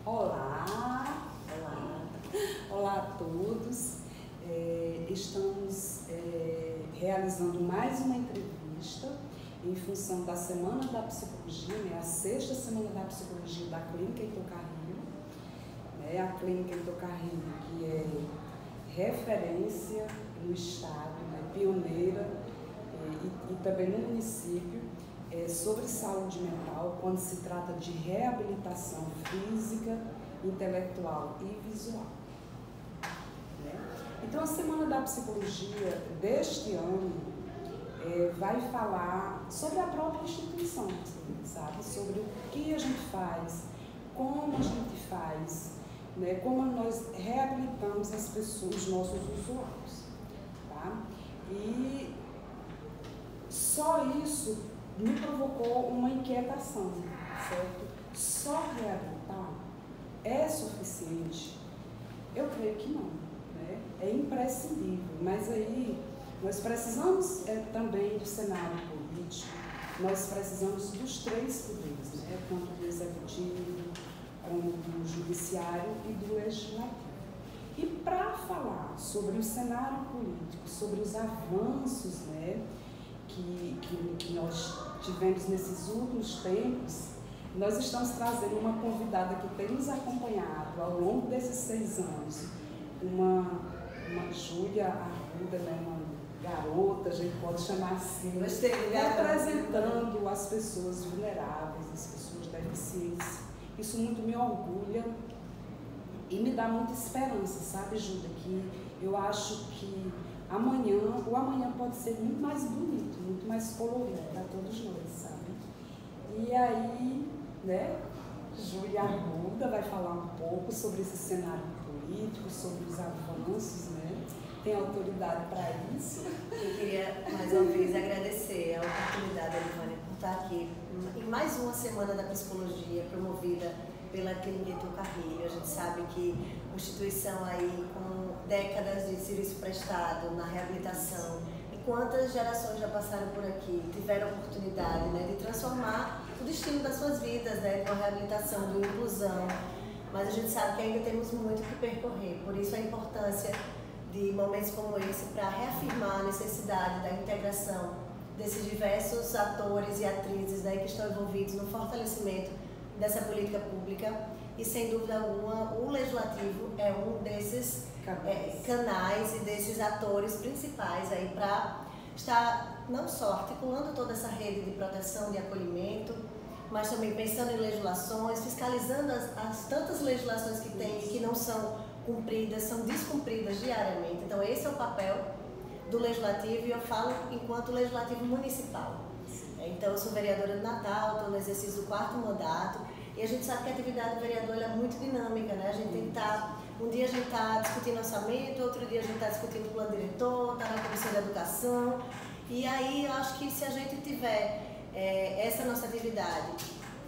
Olá! Olá! Olá a todos! Estamos realizando mais uma entrevista em função da Semana da Psicologia, a sexta Semana da Psicologia da Clínica Heitor Carrilho. A Clínica Heitor Carrilho, que é referência no estado, pioneira e também no município, sobre saúde mental, quando se trata de reabilitação física, intelectual e visual. Então, a Semana da Psicologia deste ano vai falar sobre a própria instituição, sabe? Sobre o que a gente faz, como a gente faz, como nós reabilitamos as pessoas, os nossos usuários. Tá? E só isso me provocou uma inquietação, certo? Só reabilitar é suficiente? Eu creio que não, é imprescindível, mas aí nós precisamos também do cenário político, nós precisamos dos três poderes, tanto do executivo, como do judiciário e do legislativo. E para falar sobre o cenário político, sobre os avanços, que nós tivemos nesses últimos tempos, nós estamos trazendo uma convidada que tem nos acompanhado ao longo desses 6 anos, uma Júlia Arruda, uma garota, a gente pode chamar assim, representando as pessoas vulneráveis, as pessoas deficientes. Isso muito me orgulha e me dá muita esperança, sabe, Júlia, que eu acho que o amanhã pode ser muito mais bonito, muito mais colorido para todos nós, sabe? E aí, Júlia Arruda vai falar um pouco sobre esse cenário político, sobre os avanços, Tem autoridade para isso. Eu queria, mais uma vez, agradecer a oportunidade, Elivânia, por estar aqui em mais uma Semana da Psicologia, promovida pela Clínica Heitor Carrilho. A gente sabe que uma instituição aí com décadas de serviço prestado na reabilitação, e quantas gerações já passaram por aqui, tiveram a oportunidade de transformar o destino das suas vidas, com a reabilitação, de inclusão, mas a gente sabe que ainda temos muito que percorrer, por isso a importância de momentos como esse para reafirmar a necessidade da integração desses diversos atores e atrizes que estão envolvidos no fortalecimento dessa política pública. E sem dúvida alguma o legislativo é um desses canais e desses atores principais aí para estar não só articulando toda essa rede de proteção, de acolhimento, mas também pensando em legislações, fiscalizando as tantas legislações que tem e que não são cumpridas, são descumpridas diariamente. Então esse é o papel do legislativo, e eu falo enquanto legislativo municipal. Então eu sou vereadora de Natal, estou no exercício do 4º mandato, e a gente sabe que a atividade do vereador é muito dinâmica, A gente tem que estar, um dia a gente está discutindo orçamento, outro dia a gente está discutindo o plano diretor, está na Comissão de Educação, e aí eu acho que se a gente tiver essa nossa atividade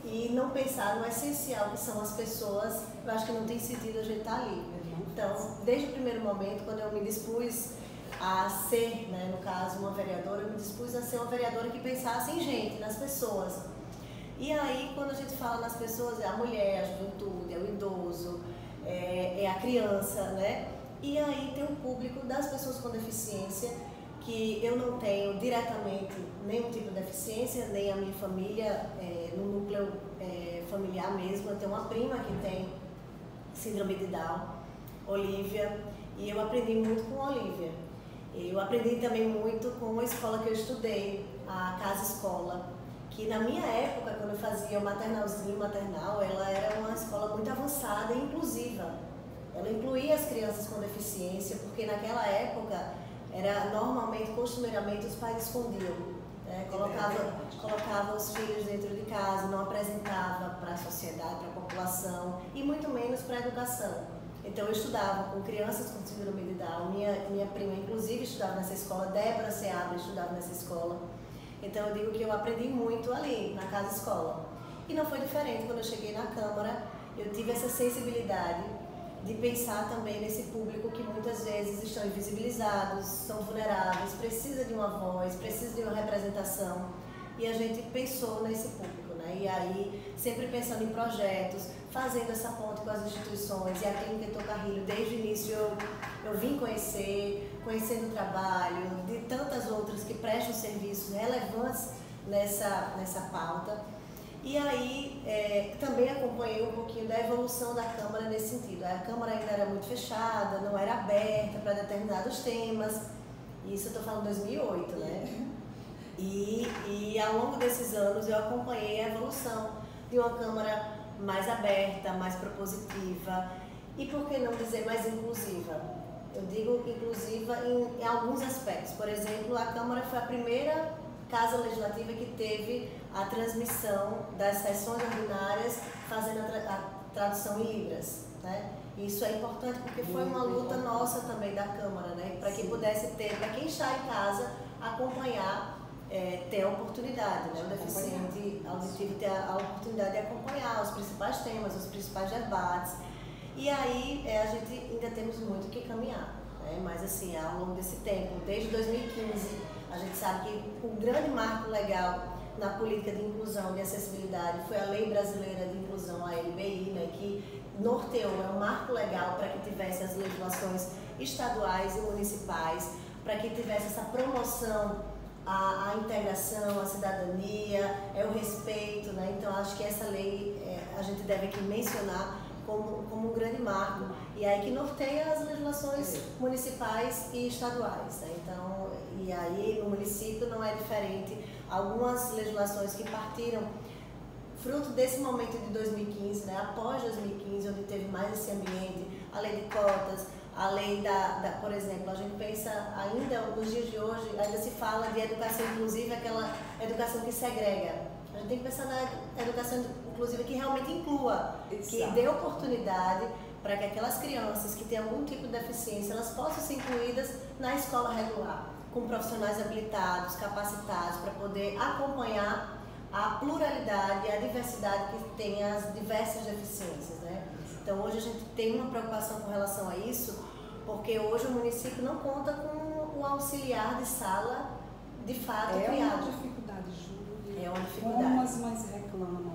e não pensar no essencial que são as pessoas, eu acho que não tem sentido a gente estar ali. Então, desde o primeiro momento, quando eu me dispus a ser, no caso, uma vereadora, eu me dispus a ser uma vereadora que pensasse em gente, nas pessoas. E aí, quando a gente fala nas pessoas, é a mulher, a juventude, é o idoso, é a criança, E aí tem o público das pessoas com deficiência, que eu não tenho diretamente nenhum tipo de deficiência, nem a minha família, no núcleo familiar mesmo. Eu tenho uma prima que tem síndrome de Down, Olivia, e eu aprendi muito com a Olivia. Eu aprendi também muito com a escola que eu estudei, a Casa Escola, que na minha época, quando eu fazia o maternal, ela era uma escola muito avançada e inclusiva. Ela incluía as crianças com deficiência, porque naquela época, normalmente, costumeiramente, os pais escondiam. Colocava os filhos dentro de casa, não apresentava para a sociedade, para a população, e muito menos para a educação. Então eu estudava com crianças com síndrome de Down, minha prima inclusive estudava nessa escola, Débora Seabra estudava nessa escola. Então eu digo que eu aprendi muito ali, na Casa Escola. E não foi diferente quando eu cheguei na Câmara, eu tive essa sensibilidade de pensar também nesse público que muitas vezes estão invisibilizados, são vulneráveis, precisa de uma voz, precisa de uma representação. E a gente pensou nesse público, E aí, sempre pensando em projetos, fazendo essa ponte com as instituições, e a Clínica Heitor Carrilho, desde o início eu vim conhecendo o trabalho de tantas outras que prestam serviços relevantes nessa pauta. E aí também acompanhei um pouquinho da evolução da Câmara nesse sentido. A Câmara ainda era muito fechada, não era aberta para determinados temas, isso eu estou falando de 2008, né? E ao longo desses anos eu acompanhei a evolução de uma Câmara mais aberta, mais propositiva e, por que não dizer, mais inclusiva. Eu digo inclusiva em alguns aspectos. Por exemplo, a Câmara foi a primeira Casa Legislativa que teve a transmissão das sessões ordinárias fazendo a tradução em Libras, né? Isso é importante porque foi uma luta nossa também da Câmara, né? Para que pudesse ter, para quem está em casa, acompanhar, ter a oportunidade, né? O deficiente auditivo ter a oportunidade de acompanhar os principais temas, os principais debates. E aí a gente ainda temos muito que caminhar, né? Mas assim, ao longo desse tempo, desde 2015, a gente sabe que o grande marco legal na política de inclusão e acessibilidade foi a Lei Brasileira de Inclusão, a LBI, né, que norteou, um marco legal para que tivesse as legislações estaduais e municipais, para que tivesse essa promoção à integração, à cidadania, o respeito, né? Então acho que essa lei a gente deve aqui mencionar como um grande marco, e aí que norteia as legislações municipais e estaduais, né? Então, e aí no município não é diferente. Algumas legislações que partiram fruto desse momento de 2015, né? Após 2015, onde teve mais esse ambiente, a lei de cotas, a lei por exemplo, a gente pensa ainda nos dias de hoje, ainda se fala de educação inclusiva, aquela educação que segrega. A gente tem que pensar na educação inclusiva que realmente inclua, que dê oportunidade para que aquelas crianças que têm algum tipo de deficiência, elas possam ser incluídas na escola regular, com profissionais habilitados, capacitados, para poder acompanhar a pluralidade e a diversidade que tem as diversas deficiências, né? Então hoje a gente tem uma preocupação com relação a isso, porque hoje o município não conta com o auxiliar de sala de fato criado. É uma dificuldade, Júlia. É uma dificuldade. Como as mães reclamam,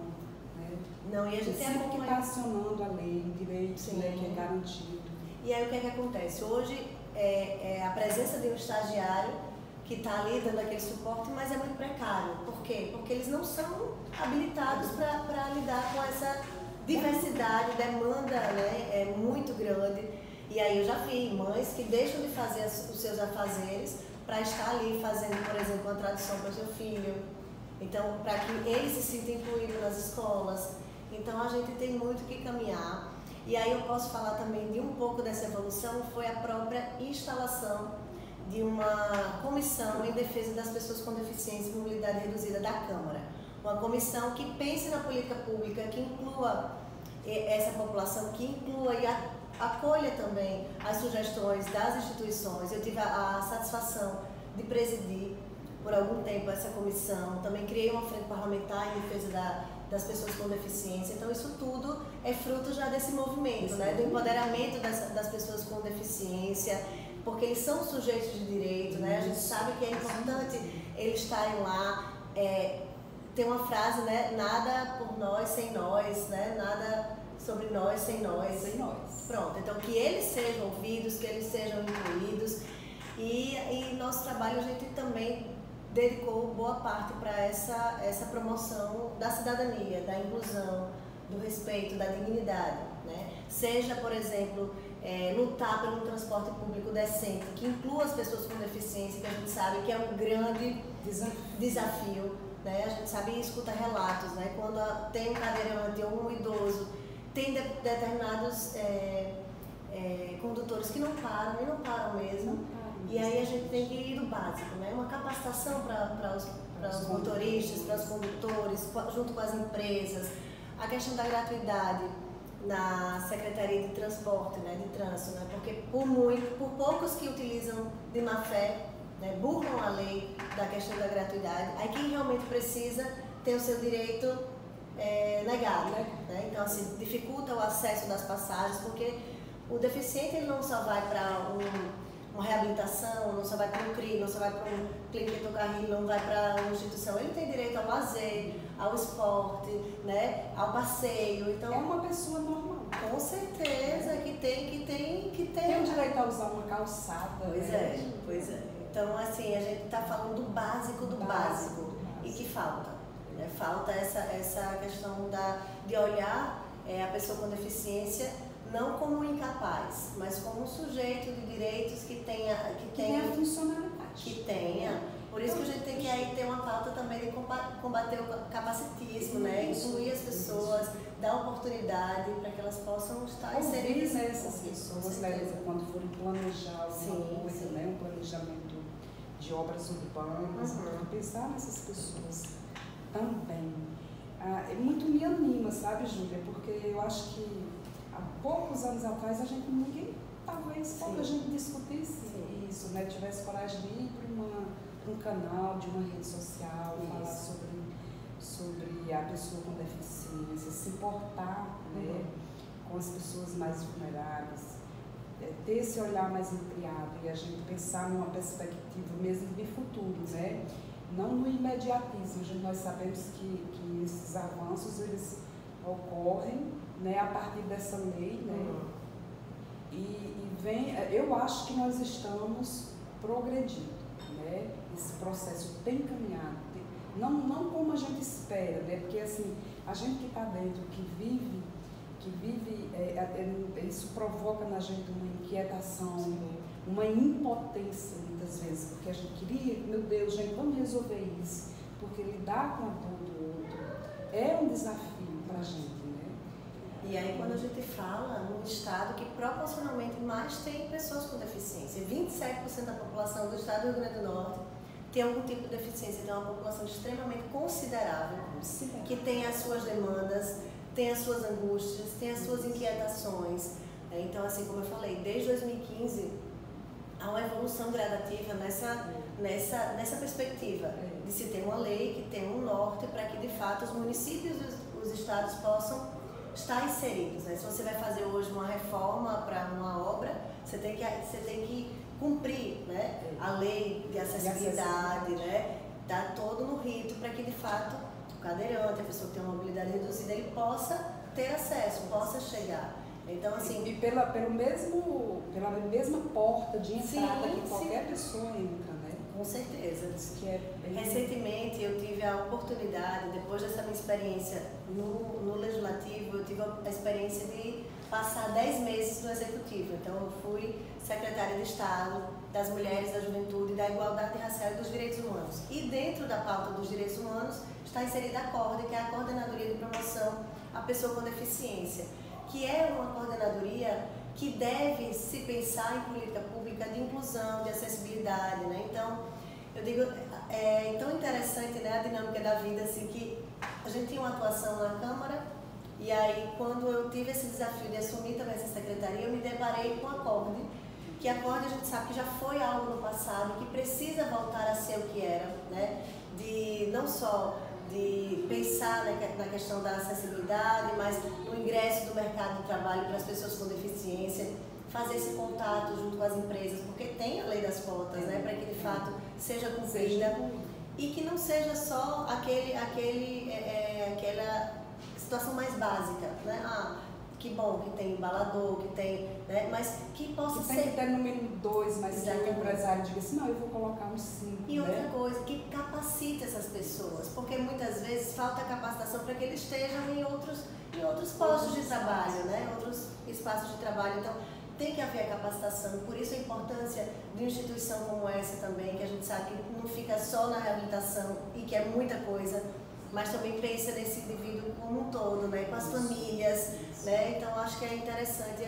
né? Não, e a gente sempre que está acionando a lei, o direito, né, que é garantido. E aí o que é que acontece? Hoje é a presença de um estagiário que está ali dando aquele suporte, mas é muito precário. Por quê? Porque eles não são habilitados para lidar com essa diversidade, demanda, né, é muito grande. E aí eu já vi mães que deixam de fazer os seus afazeres para estar ali fazendo, por exemplo, uma tradução para o seu filho. Então, para que eles se sintam incluídos nas escolas. Então, a gente tem muito que caminhar. E aí eu posso falar também de um pouco dessa evolução, foi a própria instalação de uma comissão em defesa das pessoas com deficiência e mobilidade reduzida da Câmara. Uma comissão que pense na política pública, que inclua essa população, que inclua e acolha também as sugestões das instituições. Eu tive a satisfação de presidir por algum tempo essa comissão, também criei uma frente parlamentar em defesa das pessoas com deficiência. Então isso tudo é fruto já desse movimento, né, do empoderamento das pessoas com deficiência, porque eles são sujeitos de direito, né? A gente sabe que é importante eles estarem lá. Tem uma frase, né? Nada por nós sem nós, né? Nada sobre nós sem nós. Sem nós. Pronto, então que eles sejam ouvidos, que eles sejam incluídos. E nosso trabalho a gente também dedicou boa parte para essa promoção da cidadania, da inclusão, do respeito, da dignidade, né? Seja, por exemplo, lutar pelo transporte público decente, que inclua as pessoas com deficiência, que a gente sabe que é um grande desafio, né? A gente sabe e escuta relatos, né? Quando tem um cadeirante ou um idoso, tem determinados condutores que não param, e não param mesmo. E aí a gente tem que ir do básico, né? Uma capacitação para os motoristas, para os condutores, junto com as empresas. A questão da gratuidade na Secretaria de Transporte, né, de Trânsito, né? Porque por poucos que utilizam de má fé, né, burlam a lei da questão da gratuidade, aí quem realmente precisa tem o seu direito negado, né? Então assim, dificulta o acesso das passagens, porque o deficiente ele não só vai para uma reabilitação, não só vai para um CRI, não só vai para um clínica Heitor Carrilho, não vai para uma instituição. Ele tem direito ao lazer, ao esporte, né, ao passeio. Então, é uma pessoa normal. Com certeza, que tem Tem o direito a usar uma calçada. Pois né? pois é. Então, assim, a gente está falando do básico do básico. E que falta. Né? Falta essa questão de olhar a pessoa com deficiência não como um incapaz, mas como um sujeito de direitos que tenha funcionalidade. Que tenha. Por isso que a gente tem que aí ter uma pauta também de combater o capacitismo, né? Incluir as pessoas, dar oportunidade para que elas possam estar inseridas nessas pessoas, né? Quando forem planejar alguma coisa, né? Um planejamento de obras urbanas, pensar nessas pessoas também. Muito me anima, sabe, Júlia? Porque eu acho que há poucos anos atrás talvez pouca gente discutisse isso, né? Tivesse coragem de ir para um canal de uma rede social, falar sobre a pessoa com deficiência, se importar né, com as pessoas mais vulneráveis, ter esse olhar mais ampliado e a gente pensar numa perspectiva mesmo de futuro, né? Não no imediatismo. Nós sabemos que esses avanços eles ocorrem né, a partir dessa lei, né? Eu acho que nós estamos progredindo, né? Esse processo tem caminhado, não como a gente espera, né? Porque assim, a gente que está dentro, que vive, isso provoca na gente uma inquietação, uma impotência muitas vezes, porque a gente queria, meu Deus, gente, vamos resolver isso, porque lidar com a dor do outro é um desafio para a gente. E aí quando a gente fala num estado que proporcionalmente mais tem pessoas com deficiência, 27% da população do estado do Rio Grande do Norte tem algum tipo de deficiência, então é uma população extremamente considerável, que tem as suas demandas, tem as suas angústias, tem as suas inquietações. Então, assim como eu falei, desde 2015 há uma evolução gradativa nessa perspectiva de se ter uma lei que tem um norte para que de fato os municípios e os estados possam estar inseridos, né? Se você vai fazer hoje uma reforma para uma obra, você tem que cumprir, né? A lei de acessibilidade, né? Dar todo no rito para que de fato o cadeirante, a pessoa que tem uma mobilidade reduzida, ele possa ter acesso, possa chegar. Então, assim, e pela mesma porta de entrada que qualquer pessoa entra, né? Com certeza. Que é bem... Recentemente eu tive a oportunidade, depois dessa minha experiência no Legislativo, eu tive a experiência de passar 10 meses no Executivo. Então eu fui secretária de Estado das Mulheres, da Juventude, da Igualdade Racial e dos Direitos Humanos. E dentro da pauta dos Direitos Humanos está inserida a CORDE, que é a Coordenadoria de Promoção à Pessoa com Deficiência, que é uma coordenadoria que deve se pensar em política pública de inclusão, de acessibilidade, né? Então, eu digo, é tão interessante, né, a dinâmica da vida, assim, que a gente tinha uma atuação na Câmara, e aí, quando eu tive esse desafio de assumir também essa secretaria, eu me deparei com a CORDE, que a CORDE a gente sabe que já foi algo no passado, que precisa voltar a ser o que era, né? De não só de pensar na questão da acessibilidade, mas no ingresso do mercado de trabalho para as pessoas com deficiência, fazer esse contato junto com as empresas, porque tem a lei das cotas, né, para que de fato seja cumprida e que não seja só aquela situação mais básica, né? Que bom que tem embalador, que tem, né? Mas que possa ser... Tem que ter no mínimo 2, mas que o empresário diga assim, não, eu vou colocar uns 5. E outra coisa, que capacite essas pessoas, porque muitas vezes falta capacitação para que eles estejam em outros postos de trabalho, né? Outros espaços de trabalho. Então, tem que haver a capacitação. Por isso a importância de uma instituição como essa também, que a gente sabe que não fica só na reabilitação e que é muita coisa, mas também pensa nesse indivíduo como um todo, né? Com as famílias, né? Então acho que é interessante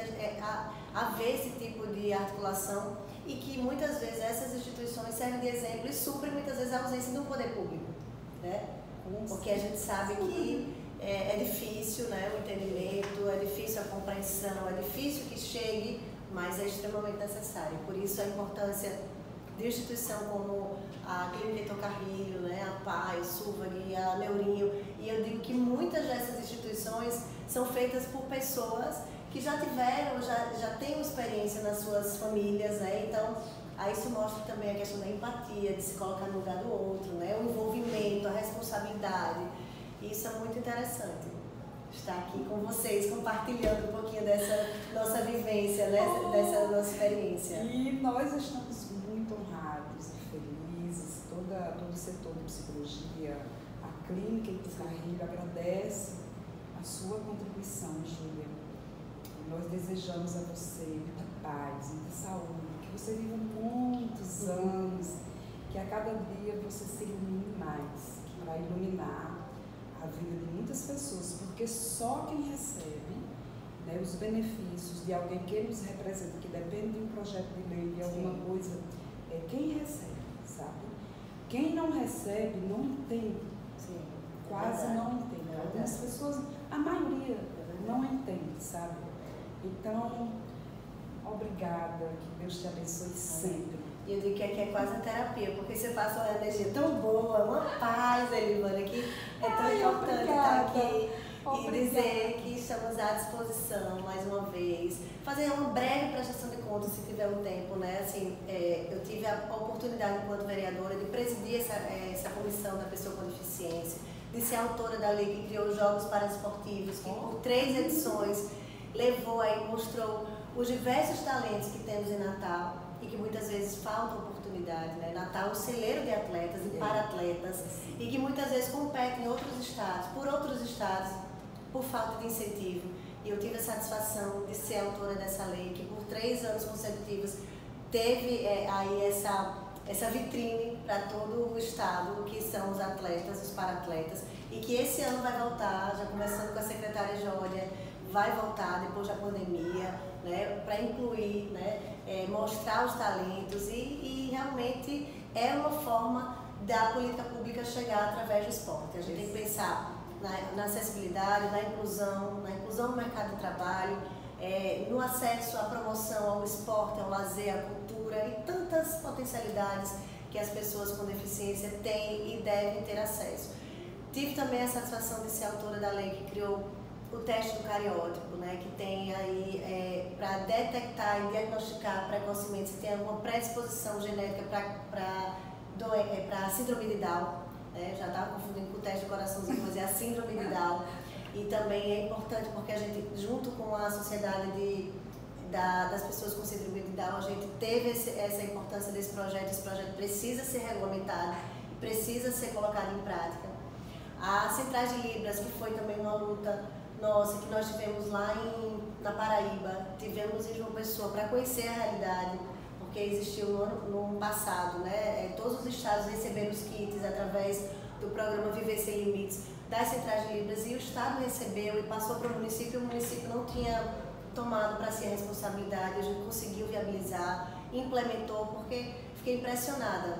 haver esse tipo de articulação e que muitas vezes essas instituições servem de exemplo e suprem muitas vezes a ausência do poder público, né? Porque a gente sabe que é difícil, né? O entendimento, é difícil a compreensão, é difícil que chegue, mas é extremamente necessário. Por isso a importância de uma instituição como a Clínica Heitor Carrilho, né, a PAI, o SUVAG, a Neurinho, e eu digo que muitas dessas instituições são feitas por pessoas que já tiveram, já têm uma experiência nas suas famílias, né? Então, aí isso mostra também a questão da empatia, de se colocar no lugar do outro, né? O envolvimento, a responsabilidade. Isso é muito interessante. Estar aqui com vocês, compartilhando um pouquinho dessa nossa vivência, né? Dessa nossa experiência. E nós estamos muito honrados e felizes, todo o setor de psicologia, a clínica Ito Carrilho agradece a sua contribuição, Júlia. Nós desejamos a você muita paz, muita saúde, que você viva muitos anos, que a cada dia você se ilumine mais, para iluminar a vida de muitas pessoas, porque só quem recebe, né, os benefícios de alguém que nos representa, que depende de um projeto de lei, de alguma coisa, é quem recebe, sabe? Quem não recebe não entende, quase não entende. Algumas pessoas, a maioria, não entende, sabe? Então, obrigada, que Deus te abençoe sempre. E eu digo que aqui é quase uma terapia, porque você passa uma energia tão boa, uma paz, Elivânia, que é tão importante estar aqui e dizer que estamos à disposição mais uma vez. Fazer uma breve prestação de contas, se tiver um tempo, né? Assim, eu tive a oportunidade, enquanto vereadora, de presidir essa comissão da pessoa com deficiência, de ser autora da lei que criou os Jogos Paradesportivos, que por 3 edições levou aí, mostrou os diversos talentos que temos em Natal e que muitas vezes falta oportunidade, né? Natal é um celeiro de atletas e para-atletas e que muitas vezes competem em outros estados, por falta de incentivo. E eu tive a satisfação de ser autora dessa lei, que por 3 anos consecutivos teve aí essa vitrine para todo o estado, que são os atletas, os para-atletas, e que esse ano vai voltar, já começando com a secretária Jódia, vai voltar depois da pandemia, né, para incluir, né, mostrar os talentos e realmente é uma forma da política pública chegar através do esporte. A gente tem que pensar na acessibilidade, na inclusão no mercado de trabalho, no acesso à promoção ao esporte, ao lazer, à cultura e tantas potencialidades que as pessoas com deficiência têm e devem ter acesso. Tive também a satisfação de ser autora da lei que criou o teste do cariótipo, né, que tem aí para detectar e diagnosticar precocemente se tem alguma predisposição genética para síndrome de Down, né, já estava confundindo com o teste do coraçãozinho, mas é a síndrome de Down. E também é importante porque a gente, junto com a sociedade das pessoas com síndrome de Down, a gente teve essa importância desse projeto. Esse projeto precisa ser regulamentado, precisa ser colocado em prática. A Centrais de Libras, que foi também uma luta nossa, que nós tivemos lá na Paraíba, tivemos em João Pessoa para conhecer a realidade, porque existiu no ano passado, né? Todos os estados receberam os kits através do programa Viver Sem Limites das Centrais de Libras, e o estado recebeu e passou para o município não tinha tomado para si a responsabilidade. A gente conseguiu viabilizar, implementou, porque fiquei impressionada.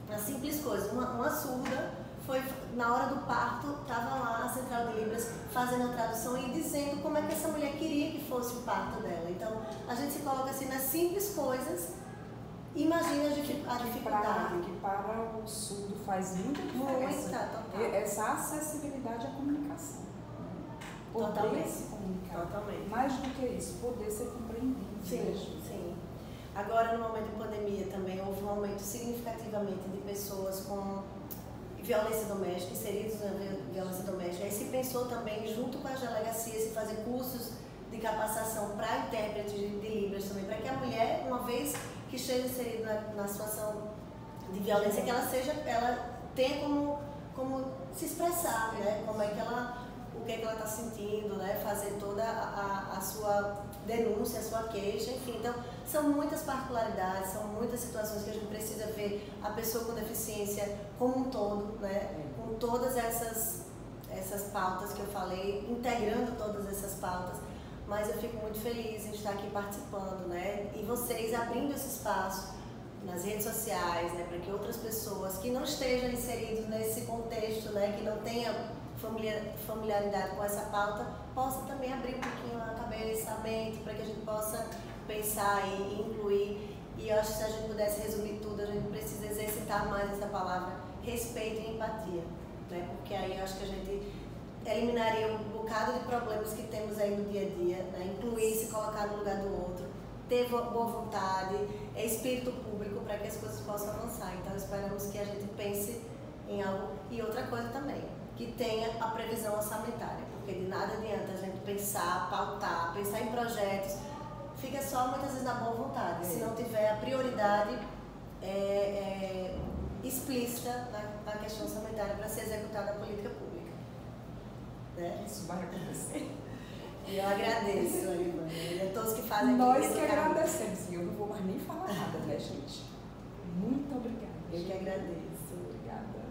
Uma simples coisa, uma surda foi, na hora do parto, estava lá a Central de Libras fazendo a tradução e dizendo como é que essa mulher queria que fosse o parto dela. Então, a gente se coloca assim nas simples coisas, imagina a dificuldade. Que para o surdo faz muita diferença. Essa acessibilidade à comunicação. Poder se comunicar. Totalmente. Mais do que isso, poder ser compreendido. Sim. Agora, no momento de pandemia também, houve um aumento significativamente de pessoas com violência doméstica, inseridos na violência doméstica. Aí se pensou também, junto com as delegacias, em fazer cursos de capacitação para intérpretes de Libras também, para que a mulher, uma vez que esteja inserida na situação de violência, que ela tenha como se expressar, né? O que é que ela está sentindo, né? Fazer toda a sua denúncia, a sua queixa, enfim. Então, são muitas particularidades, são muitas situações que a gente precisa ver a pessoa com deficiência como um todo, né? Com todas essas pautas que eu falei, integrando todas essas pautas. Mas eu fico muito feliz em estar aqui participando, né? E vocês abrindo esse espaço nas redes sociais, né? Para que outras pessoas que não estejam inseridas nesse contexto, né? Que não tenham familiaridade com essa pauta, possa também abrir um pouquinho a cabeça, a mente, para que a gente possa pensar e incluir. E eu acho que se a gente pudesse resumir tudo, a gente precisa exercitar mais essa palavra respeito e empatia, né? Porque aí eu acho que a gente eliminaria um bocado de problemas que temos aí no dia a dia, né? Incluir, se colocar no lugar do outro, ter boa vontade, espírito público para que as coisas possam avançar. Então esperamos que a gente pense em algo. E outra coisa também, que tenha a previsão orçamentária, porque de nada adianta a gente pensar, pautar, pensar em projetos, fica só muitas vezes na boa vontade, se não tiver a prioridade explícita na questão orçamentária para ser executada a política pública. Né? Isso vai acontecer. E eu agradeço, Ivana, e a todos que fazem Nós que agradecemos, e eu não vou mais nem falar nada, né, gente? Muito obrigada. Eu que agradeço. Obrigada.